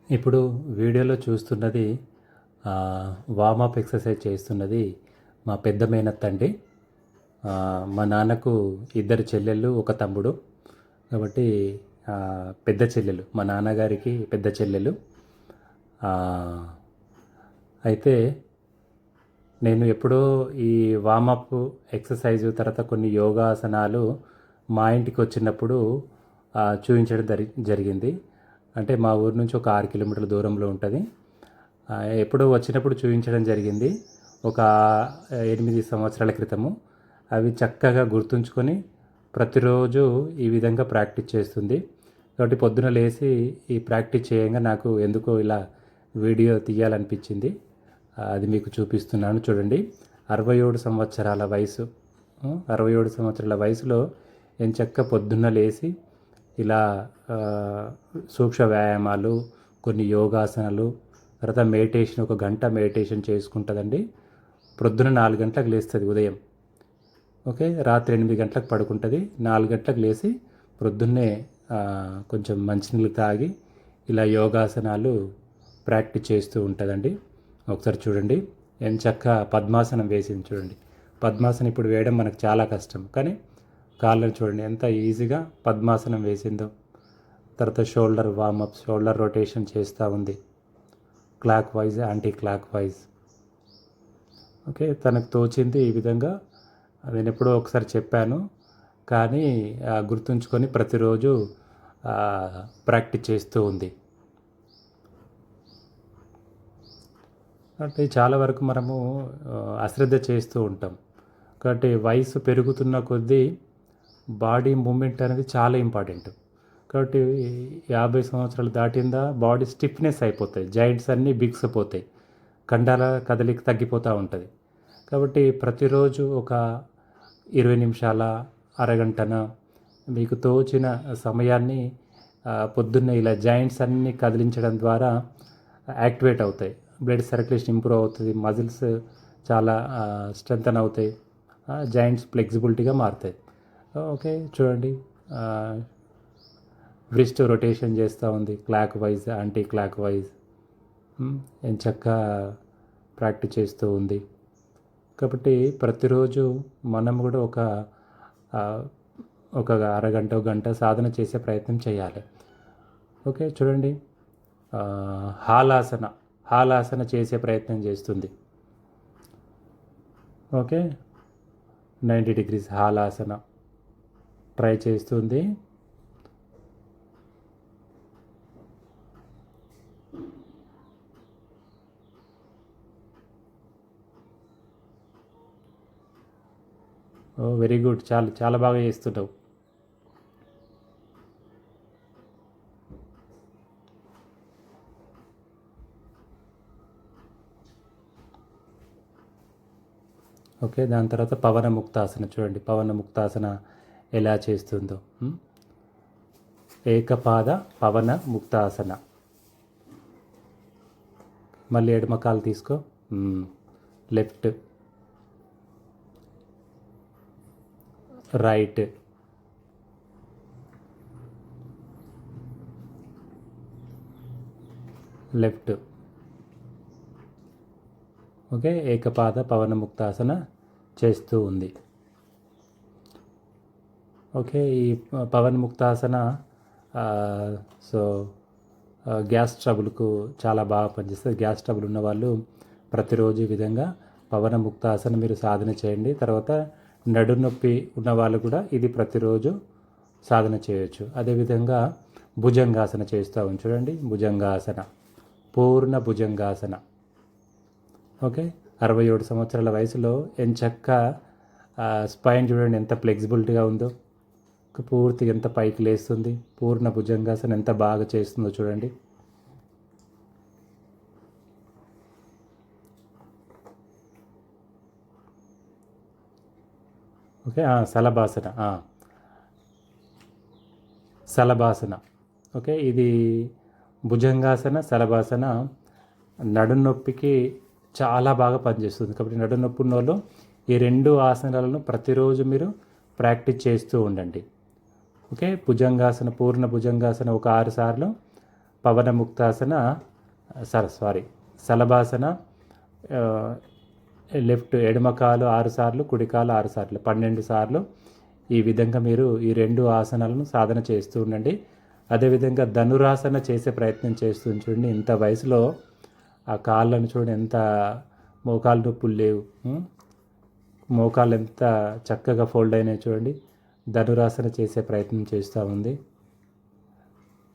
ఇప్పుడు వీడియోలో చూస్తున్నది వార్మప్ ఎక్సర్సైజ్ చేస్తున్నది మా పెద్ద మేనత్త అండి. మా నాన్నకు ఇద్దరు చెల్లెళ్ళు, ఒక తమ్ముడు. కాబట్టి పెద్ద చెల్లెలు, మా నాన్నగారికి పెద్ద చెల్లెలు. అయితే నేను ఎప్పుడో ఈ వార్మప్ ఎక్సర్సైజు తర్వాత కొన్ని యోగాసనాలు మా ఇంటికి వచ్చినప్పుడు చూపించడం జరిగింది. అంటే మా ఊరు నుంచి ఒక 6 కిలోమీటర్ల దూరంలో ఉంటుంది. ఎప్పుడో వచ్చినప్పుడు చూపించడం జరిగింది ఒక 8 సంవత్సరాల క్రితము. అవి చక్కగా గుర్తుంచుకొని ప్రతిరోజు ఈ విధంగా ప్రాక్టీస్ చేస్తుంది. కాబట్టి పొద్దున లేచి ఈ ప్రాక్టీస్ చేయంగా నాకు ఎందుకో ఇలా వీడియో తీయాలనిపించింది. అది మీకు చూపిస్తున్నాను చూడండి. 67 సంవత్సరాల వయసు, 67 సంవత్సరాల వయసులో ఎంచక్క పొద్దున్న లేచి ఇలా సూక్ష్మ వ్యాయామాలు, కొన్ని యోగాసనాలు, తర్వాత మెడిటేషన్, ఒక గంట మెడిటేషన్ చేసుకుంటుందండి. ప్రొద్దున 4 గంటలకు లేస్తుంది ఉదయం. ఓకే, రాత్రి 8 గంటలకు పడుకుంటుంది. 4 గంటలకు లేచి ప్రొద్దున్నే కొంచెం మంచినీళ్ళు తాగి ఇలా యోగాసనాలు ప్రాక్టీస్ చేస్తూ ఉంటుందండి. ఒకసారి చూడండి, ఎంచక్క పద్మాసనం వేసింది చూడండి. పద్మాసనం ఇప్పుడు వేయడం మనకు చాలా కష్టం, కానీ కాళ్ళని చూడండి ఎంత ఈజీగా పద్మాసనం వేసిందో. తర్వాత షోల్డర్ వార్మప్, షోల్డర్ రొటేషన్ చేస్తూ ఉంది, clock wise, anti clock wise. Okay, తనకు తోచింది ఈ విధంగా. నేను ఎప్పుడో ఒకసారి చెప్పాను, కానీ గుర్తుంచుకొని ప్రతిరోజు ప్రాక్టీస్ చేస్తూ ఉంది. అంటే చాలా వరకు మనము అశ్రద్ధ చేస్తూ ఉంటాం. కాబట్టి వయసు పెరుగుతున్న కొద్దీ బాడీ మూమెంట్ అనేది చాలా ఇంపార్టెంట్. కాబట్టి 50 సంవత్సరాలు దాటిందా బాడీ స్టిఫ్నెస్ అయిపోతాయి, జాయింట్స్ అన్నీ బిగిసిపోతాయి, కండాల కదలిక తగ్గిపోతూ ఉంటుంది. కాబట్టి ప్రతిరోజు ఒక 20 నిమిషాల, అరగంటన మీకు తోచిన సమయాన్ని పొద్దున్నే ఇలా జాయింట్స్ అన్నీ కదిలించడం ద్వారా యాక్టివేట్ అవుతాయి. బ్లడ్ సర్క్యులేషన్ ఇంప్రూవ్ అవుతుంది, మజిల్స్ చాలా స్ట్రెంథన్ అవుతాయి, జాయింట్స్ ఫ్లెక్సిబిలిటీగా మారుతాయి. ఓకే, చూడండి, వ్రిస్ట్ రొటేషన్ చేస్తూ ఉంది, clock wise, anti clock wise. ఎంచక్క ప్రాక్టీస్ చేస్తూ ఉంది. కాబట్టి ప్రతిరోజు మనం కూడా ఒక అరగంట, గంట సాధన చేసే ప్రయత్నం చేయాలి. ఓకే, చూడండి, హాలాసన చేసే ప్రయత్నం చేస్తుంది. ఓకే, 90 డిగ్రీస్ హాలాసన ట్రై చేస్తుంది. ఓ వెరీ గుడ్, చాలా చాలా బాగా చేస్తుంటావు. ఓకే, దాని తర్వాత పవన ముక్తాసన చూడండి. పవన ముక్తాసన ఎలా చేస్తుందో. ఏకపాద పవన ముక్తాసన. మళ్ళీ ఎడమ కాలు తీసుకో, లెఫ్ట్, రైట్, లెఫ్ట్. ఓకే, ఏకపాద పవన ముక్తాసన చేస్తూ ఉంది. ఓకే, ఈ పవన ముక్తాసన సో గ్యాస్ ట్రబుల్కు చాలా బాగా పనిచేస్తుంది. గ్యాస్ ట్రబుల్ ఉన్నవాళ్ళు ప్రతిరోజు ఈ విధంగా పవన ముక్తాసన మీరు సాధన చేయండి. తర్వాత నడునొప్పి ఉన్నవాళ్ళు కూడా ఇది ప్రతిరోజు సాధన చేయొచ్చు. అదేవిధంగా భుజంగాసన చేస్తూ చూడండి. భుజంగాసన, పూర్ణ భుజంగాసన. ఓకే, 67 సంవత్సరాల వయసులో ఎంచక్క స్పైన్ చూడండి ఎంత ఫ్లెక్సిబిలిటీగా ఉందో, పూర్తిగా ఎంత పైకి లేస్తుంది. పూర్ణ భుజంగాసన ఎంత బాగా చేస్తుందో చూడండి. ఓకే, సలభాసన. ఓకే, ఇది భుజంగాసన, సలభాసన నడునొప్పికి చాలా బాగా పనిచేస్తుంది. కాబట్టి నడునొప్పి ఉన్న వాళ్ళు ఈ 2 ఆసనాలను ప్రతిరోజు మీరు ప్రాక్టీస్ చేస్తూ ఉండండి. ఓకే, భుజంగాసన, పూర్ణ భుజంగాసన ఒక 6 సార్లు, పవనముక్తాసన సలభాసన, లెఫ్ట్ ఎడమ కాలు 6 సార్లు, కుడి కాలు 6 సార్లు, 12 సార్లు. ఈ విధంగా మీరు ఈ 2 ఆసనాలను సాధన చేస్తూ ఉండండి. అదేవిధంగా ధనురాసన చేసే ప్రయత్నం చేస్తూ చూడండి. ఇంత వయసులో ఆ కాళ్ళను చూడండి, ఎంత మోకాలు నొప్పులు లేవు, మోకాళ్ళు ఎంత చక్కగా ఫోల్డ్ అయినాయి చూడండి. ధనురాసన చేసే ప్రయత్నం చేస్తూ ఉంది.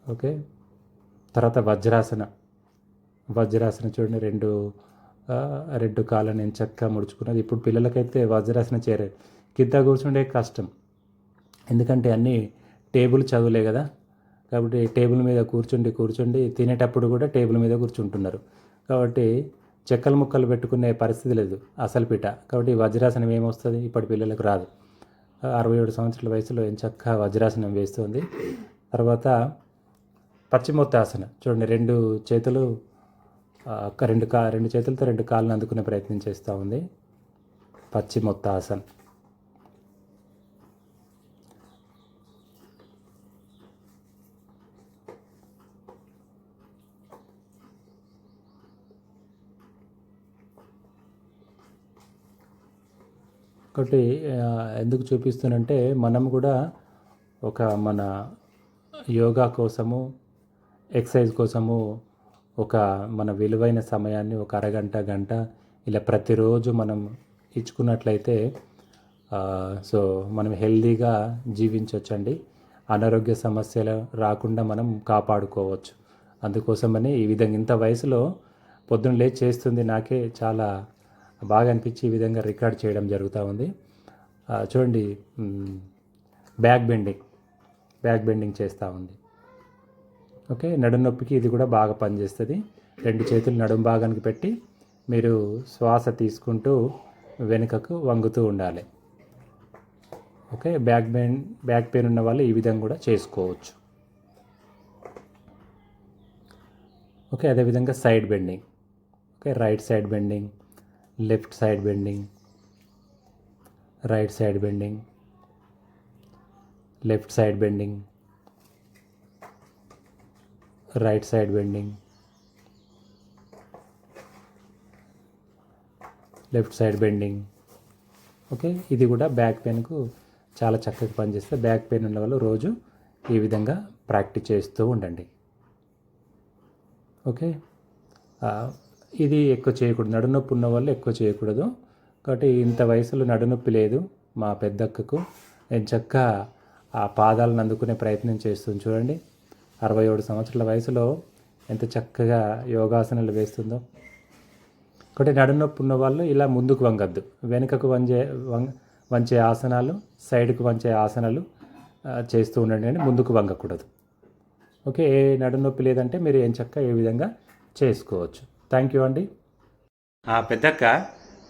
ఓకే, తర్వాత వజ్రాసన చూడండి. రెండు కాళ్ళని నేను చక్కగా ముడుచుకున్నది. ఇప్పుడు పిల్లలకైతే వజ్రాసన చేరే కింద కూర్చుండే కష్టం, ఎందుకంటే అన్నీ టేబుల్ చదువులే కదా. కాబట్టి టేబుల్ మీద కూర్చుండి తినేటప్పుడు కూడా టేబుల్ మీద కూర్చుంటున్నారు. కాబట్టి చెక్కలు ముక్కలు పెట్టుకునే పరిస్థితి లేదు అసలు పీట. కాబట్టి వజ్రాసనం ఏమొస్తుంది, ఇప్పటి పిల్లలకు రాదు. 67 సంవత్సరాల వయసులో ఎంచక్కా వజ్రాసనం వేస్తుంది. తర్వాత పశ్చిమోత్తాసన చూడండి. రెండు చేతులతో 2 కాళ్ళను అందుకునే ప్రయత్నం చేస్తూ ఉంది. పశ్చిమోత్తాసన. ఒకటి ఎందుకు చూపిస్తానంటే, మనం కూడా మన యోగా కోసము, ఎక్సర్సైజ్ కోసము మన విలువైన సమయాన్ని ఒక అరగంట, గంట ఇలా ప్రతిరోజు మనం ఇచ్చుకున్నట్లయితే మనం హెల్తీగా జీవించవచ్చండి. అనారోగ్య సమస్యలు రాకుండా మనం కాపాడుకోవచ్చు. అందుకోసమని ఈ విధంగా ఇంత వయసులో పొద్దున్న లేచి చేస్తుంది నాకే చాలా బాగా అనిపించి ఈ విధంగా రికార్డ్ చేయడం జరుగుతూ ఉంది. చూడండి, బ్యాక్ బెండింగ్ చేస్తూ ఉంది. ఓకే, నడుము నొప్పికి ఇది కూడా బాగా పనిచేస్తుంది. 2 చేతులు నడుము భాగానికి పెట్టి మీరు శ్వాస తీసుకుంటూ వెనుకకు వంగుతూ ఉండాలి. ఓకే, బ్యాక్ పెయిన్ ఉన్న వాళ్ళు ఈ విధంగా కూడా చేసుకోవచ్చు. ఓకే, అదేవిధంగా side bending. Okay, right side bending, left side bending, right side bending, left side bending, right side bending, left side bending. Okay, ఇది కూడా బ్యాక్ పెయిన్కు చాలా చక్కగా పనిచేస్తే బ్యాక్ పెయిన్ ఉన్న వాళ్ళు రోజు ఈ విధంగా ప్రాక్టీస్ చేస్తూ ఉండండి. ఓకే, ఇది ఎక్కువ చేయకూడదు. నడునొప్పి ఉన్న వాళ్ళు ఎక్కువ చేయకూడదు. కాబట్టి ఇంత వయసులో నడునొప్పి లేదు మా పెద్దక్కకు. నేను చక్కగా ఆ పాదాలను అందుకునే ప్రయత్నం చేస్తుంది చూడండి. 67 సంవత్సరాల వయసులో ఎంత చక్కగా యోగాసనాలు వేస్తుందో. కాబట్టి నడునొప్పి ఉన్న వాళ్ళు ఇలా ముందుకు వంగద్దు, వెనుకకు వంచే ఆసనాలు, సైడ్కు వంచే ఆసనాలు చేస్తూ ఉండండి, కానీ ముందుకు వంగకూడదు. ఓకే, ఏ నడునొప్పి లేదంటే మీరు ఏం చక్కగా ఏ విధంగా చేసుకోవచ్చు. థ్యాంక్ యూ అండి. పెద్దక్క,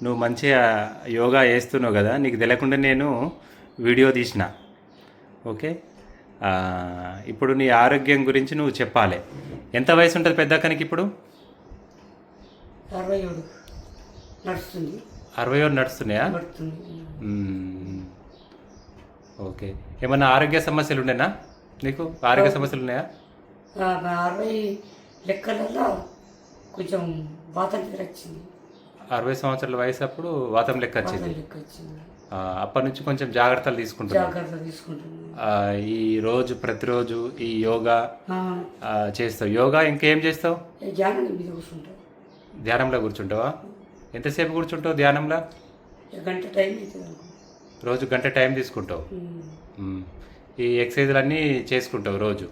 నువ్వు మంచిగా యోగా చేస్తున్నావు కదా, నీకు తెలియకుండా నేను వీడియో తీసిన. ఓకే, ఇప్పుడు నీ ఆరోగ్యం గురించి నువ్వు చెప్పాలి. ఎంత వయసు ఉంటుంది పెద్దక్కనికి ఇప్పుడు? 67 నడుస్తున్నాయా? ఓకే, ఏమన్నా ఆరోగ్య సమస్యలు ఉండేనా నీకు? ఆరోగ్య సమస్యలు ఉన్నాయా? 60 లెక్కలలో కొంచెం వాతం వచ్చింది. 60 సంవత్సరాల వయసు అప్పుడు వాతం లెక్క వచ్చింది. అప్పటి నుంచి కొంచెం జాగ్రత్తలు తీసుకుంటున్నాను. ఈ రోజు ప్రతిరోజు ఈ యోగా చేస్తావు. యోగా ఇంకేం చేస్తావు? ధ్యానంలో కూర్చుంటావా? ఎంతసేపు కూర్చుంటావు ధ్యానంలో? గంట టైం. రోజు గంట టైం తీసుకుంటావు. ఈ ఎక్సర్సైజ్లన్నీ చేసుకుంటావు రోజు?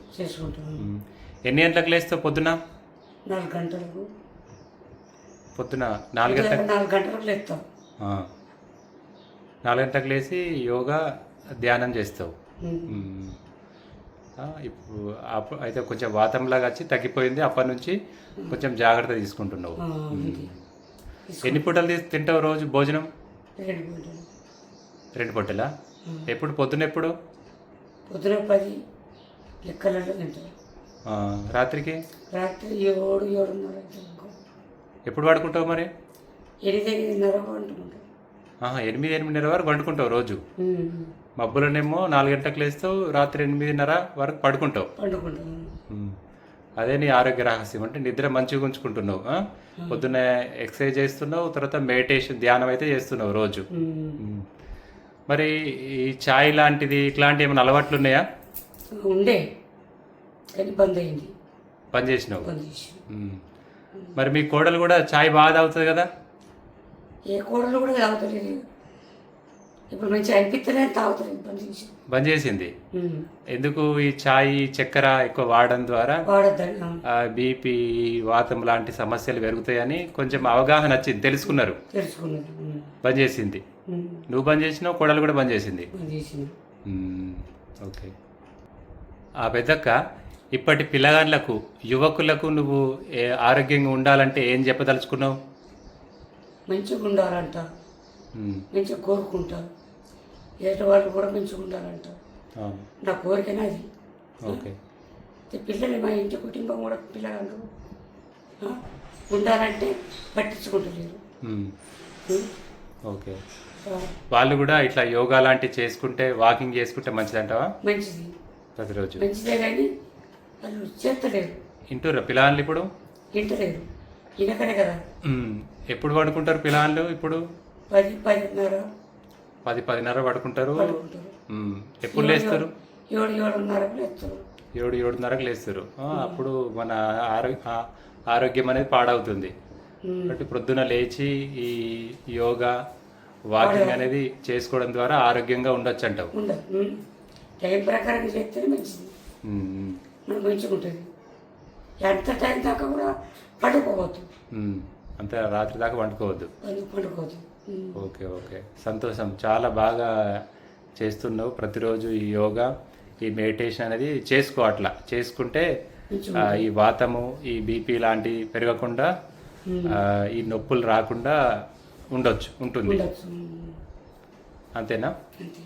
ఎన్ని గంటలకు లేస్తావు పొద్దున? 4 గంటలకు. పొద్దున 4 గంటలకు లేస్తావు. 4 గంటలకు లేచి యోగా ధ్యానం చేస్తావు. ఇప్పుడు అయితే కొంచెం వాతంలాగా వచ్చి తగ్గిపోయింది. అప్పటి నుంచి కొంచెం జాగ్రత్త తీసుకుంటున్నావు. ఎన్ని పూటలు తింటావు రోజు భోజనం? 2 పూటలా? ఎప్పుడు? పొద్దున ఎప్పుడు? పొద్దున 10 లెక్కలలో తింటావు. రాత్రికి? రాత్రి 7:30. ఎప్పుడు పడుకుంటావు మరి? 8:30 వండుకుంటావు. 8-8:30 వరకు వండుకుంటావు రోజు. మబ్బులనేమో 4 గంటలకు లేస్తావు, రాత్రి 8:30 వరకు పడుకుంటావు. అదే నీ ఆరోగ్య రహస్యం అంటే నిద్ర మంచిగా ఉంచుకుంటున్నావు ఆ? పొద్దున్న ఎక్సర్సైజ్ చేస్తున్నావు, తర్వాత మెడిటేషన్ ధ్యానం అయితే చేస్తున్నావు రోజు. ఉమ్. మరి ఈ ఛాయ్ లాంటిది ఇట్లాంటి ఏమైనా అలవాట్లు ఉన్నాయా? ఉండే కానీ బంద్ అయింది. పని చేసినావు. బంద్ చేసి ఉమ్. మరి మీ కోడలు కూడా ఛాయ్ బాగా తాగుతుంది కదా? ఏ కూడలు కూడా తాగుతలేదు. ఇప్పుడు మంచిగా అనిపిస్తలేదు, తాగుతలేదు, బంద్ చేసి. బంద్ చేసింది. ఎందుకు? ఈ ఛాయ్ చక్కెర ఎక్కువ వాడడం ద్వారా వాడద్దని బీపీ వాతం లాంటి సమస్యలు పెరుగుతాయని కొంచెం అవగాహన వచ్చింది, తెలుసుకున్నారు, తెలుసుకున్నారు. బంద్ చేసింది. నువ్వు బంద్ చేసినావు, కోడలు కూడా బంద్ చేసింది. బంద్ చేసింది. ఓకే. ఆ పెద్దక్క, ఇప్పటి పిల్లగాళ్ళకు యువకులకు నువ్వు ఆరోగ్యంగా ఉండాలంటే ఏం చెప్పదలుచుకున్నావు? మంచిగా ఉండాలంట, మంచిగా కోరుకుంటారు. ఎదుటి వాళ్ళు కూడా మంచిగా ఉండాలంట. నా కోరికనే అది. ఓకే. పిల్లలు మా ఇంటి కుటుంబం కూడా పిల్లగాళ్ళు ఉండాలంటే పట్టించుకుంటలేరు. ఓకే. వాళ్ళు కూడా ఇట్లా యోగా లాంటివి చేసుకుంటే, వాకింగ్ చేసుకుంటే మంచిదంటావా? మంచిది, ప్రతిరోజు మంచిదే. కానీ వాళ్ళు చేస్తలేరు. ఇంటూరా పిల్లలు ఇప్పుడు? ఇంటలేరు, ఇనకనే కదా. ఎప్పుడు పడుకుంటారు పిల్లలు ఇప్పుడు? 10-10:30. 10-10:30 పడుకుంటారు. పడుకుంటారు. ఎప్పుడు లేస్తారు? 7-7:30 లేస్తారు. 7-7:30కు లేస్తారు. అప్పుడు మన ఆరోగ్యం అనేది పాడవుతుంది. కాబట్టి ప్రొద్దున లేచి ఈ యోగా వాకింగ్ అనేది చేసుకోవడం ద్వారా ఆరోగ్యంగా ఉండొచ్చు అంటావు. ఉండదు, టైం ప్రకారం చేస్తేనే మంచిది. మనకు మంచిగా ఉంటుంది. ఎంత టైం దాకా కూడా పండుకోవద్దు. అంతే, రాత్రి దాకా వండుకోవద్దు. పండుకోవద్దు. ఓకే. ఓకే, సంతోషం. చాలా బాగా చేస్తున్నావు. ప్రతిరోజు ఈ యోగా, ఈ మెడిటేషన్ అనేది చేసుకో. అట్లా చేసుకుంటే ఈ వాతము, ఈ బీపీ లాంటివి పెరగకుండా, ఈ నొప్పులు రాకుండా ఉంటుంది. అంతేనా? అంతే.